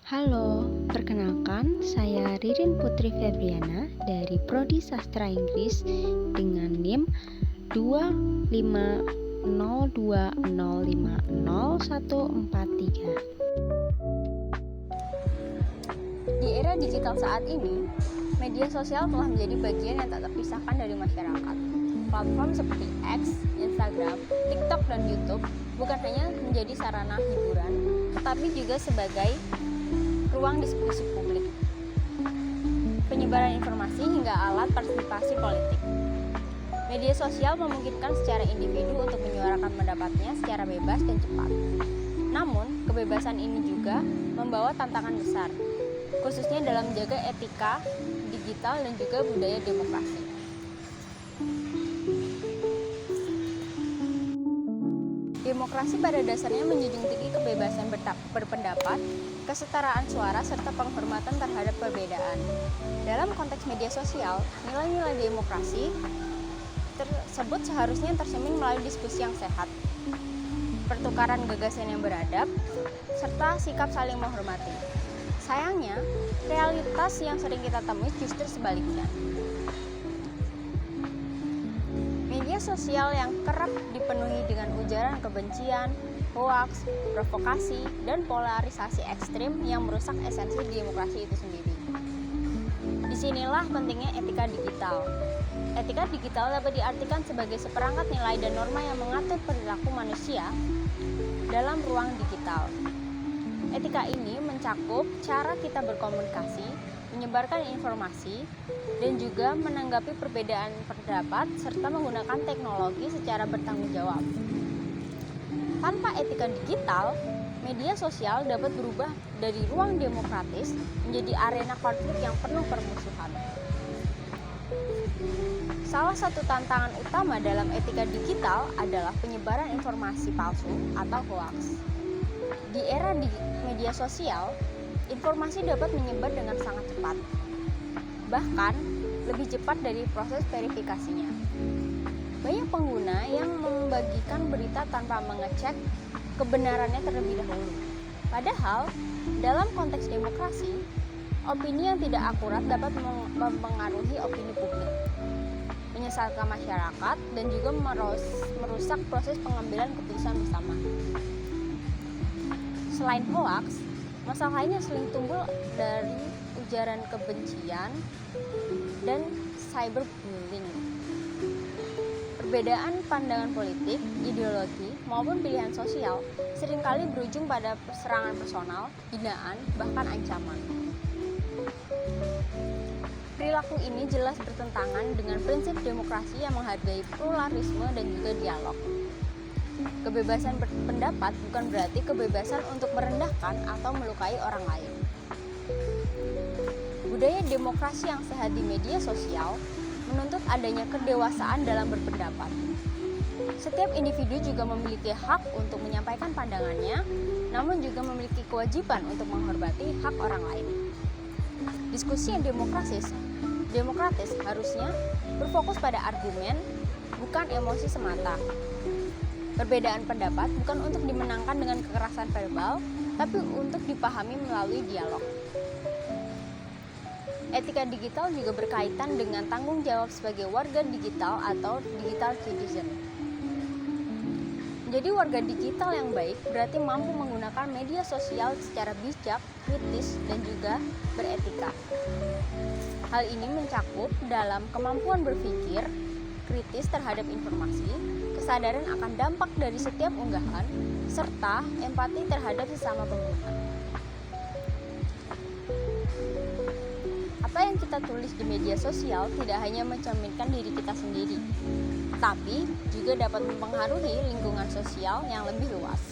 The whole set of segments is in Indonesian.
Halo, perkenalkan saya Ririn Putri Febriana dari Prodi Sastra Inggris dengan NIM 25020501343. Di era digital saat ini, media sosial telah menjadi bagian yang tak terpisahkan dari masyarakat. Platform seperti X, Instagram, TikTok, dan YouTube bukan hanya menjadi sarana hiburan, tetapi juga sebagai ruang diskusi publik, penyebaran informasi hingga alat partisipasi politik. Media sosial memungkinkan secara individu untuk menyuarakan pendapatnya secara bebas dan cepat. Namun, kebebasan ini juga membawa tantangan besar, khususnya dalam menjaga etika digital dan juga budaya demokrasi. Demokrasi pada dasarnya menjunjung tinggi kebebasan berpendapat, kesetaraan suara, serta penghormatan terhadap perbedaan. Dalam konteks media sosial, nilai-nilai demokrasi tersebut seharusnya tercermin melalui diskusi yang sehat, pertukaran gagasan yang beradab, serta sikap saling menghormati. Sayangnya, realitas yang sering kita temui justru sebaliknya. Media sosial yang kerap dipenuhi dengan ujaran kebencian, hoaks, provokasi, dan polarisasi ekstrim yang merusak esensi demokrasi itu sendiri. Disinilah pentingnya etika digital. Etika digital dapat diartikan sebagai seperangkat nilai dan norma yang mengatur perilaku manusia dalam ruang digital. Etika ini mencakup cara kita berkomunikasi, menyebarkan informasi, dan juga menanggapi perbedaan pendapat serta menggunakan teknologi secara bertanggung jawab. Tanpa etika digital, media sosial dapat berubah dari ruang demokratis menjadi arena konflik yang penuh permusuhan. Salah satu tantangan utama dalam etika digital adalah penyebaran informasi palsu atau hoaks. Di era media sosial, informasi dapat menyebar dengan sangat cepat, bahkan lebih cepat dari proses verifikasinya. Banyak pengguna yang membagikan berita tanpa mengecek kebenarannya terlebih dahulu. Padahal, dalam konteks demokrasi, opini yang tidak akurat dapat mempengaruhi opini publik, menyesatkan masyarakat, dan juga merusak proses pengambilan keputusan bersama. Selain hoaks, masalah lain yang sering timbul dari ujaran kebencian dan cyberbullying. Perbedaan pandangan politik, ideologi, maupun pilihan sosial seringkali berujung pada serangan personal, hinaan, bahkan ancaman. Perilaku ini jelas bertentangan dengan prinsip demokrasi yang menghargai pluralisme dan juga dialog. Kebebasan berpendapat bukan berarti kebebasan untuk merendahkan atau melukai orang lain. Budaya demokrasi yang sehat di media sosial menuntut adanya kedewasaan dalam berpendapat. Setiap individu juga memiliki hak untuk menyampaikan pandangannya, namun juga memiliki kewajiban untuk menghormati hak orang lain. Diskusi yang demokratis harusnya berfokus pada argumen, bukan emosi semata. Perbedaan pendapat bukan untuk dimenangkan dengan kekerasan verbal, tapi untuk dipahami melalui dialog. Etika digital juga berkaitan dengan tanggung jawab sebagai warga digital atau digital citizen. Menjadi warga digital yang baik berarti mampu menggunakan media sosial secara bijak, kritis, dan juga beretika. Hal ini mencakup dalam kemampuan berpikir kritis terhadap informasi, kesadaran akan dampak dari setiap unggahan, serta empati terhadap sesama pengguna. Apa yang kita tulis di media sosial tidak hanya mencerminkan diri kita sendiri, tapi juga dapat mempengaruhi lingkungan sosial yang lebih luas.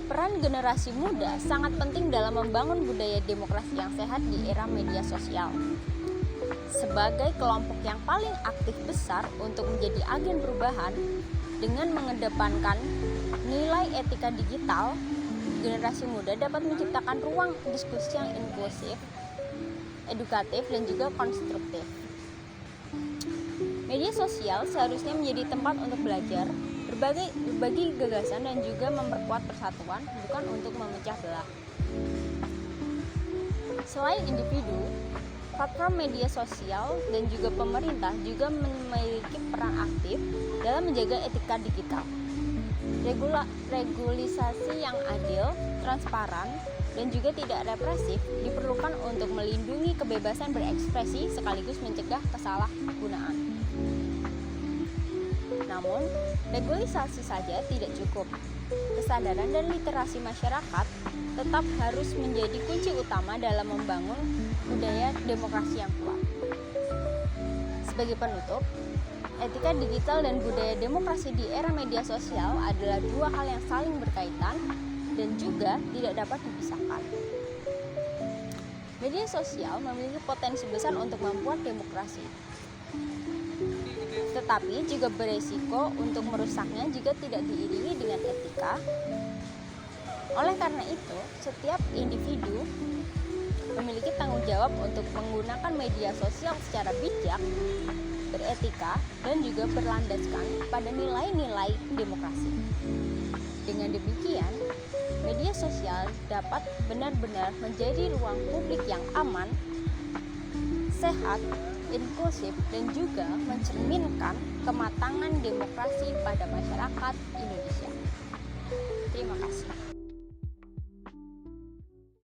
Peran generasi muda sangat penting dalam membangun budaya demokrasi yang sehat di era media sosial. Sebagai kelompok yang paling aktif besar untuk menjadi agen perubahan dengan mengedepankan nilai etika digital, generasi muda dapat menciptakan ruang diskusi yang inklusif, edukatif, dan juga konstruktif. Media sosial seharusnya menjadi tempat untuk belajar, berbagi gagasan, dan juga memperkuat persatuan, bukan untuk memecah belah. Selain individu, platform media sosial dan juga pemerintah juga memiliki peran aktif dalam menjaga etika digital. Regulasi yang adil, transparan, dan juga tidak represif diperlukan untuk melindungi kebebasan berekspresi sekaligus mencegah kesalahgunaan. Namun, regulasi saja tidak cukup. Kesadaran dan literasi masyarakat tetap harus menjadi kunci utama dalam membangun budaya demokrasi yang kuat. Sebagai penutup, etika digital dan budaya demokrasi di era media sosial adalah dua hal yang saling berkaitan dan juga tidak dapat dipisahkan. Media sosial memiliki potensi besar untuk membuat demokrasi, tetapi juga beresiko untuk merusaknya jika tidak diiringi dengan etika. Oleh karena itu, setiap individu memiliki tanggung jawab untuk menggunakan media sosial secara bijak, beretika, dan juga berlandaskan pada nilai-nilai demokrasi. Dengan demikian, media sosial dapat benar-benar menjadi ruang publik yang aman, sehat, inklusif, dan juga mencerminkan kematangan demokrasi pada masyarakat Indonesia. Terima kasih.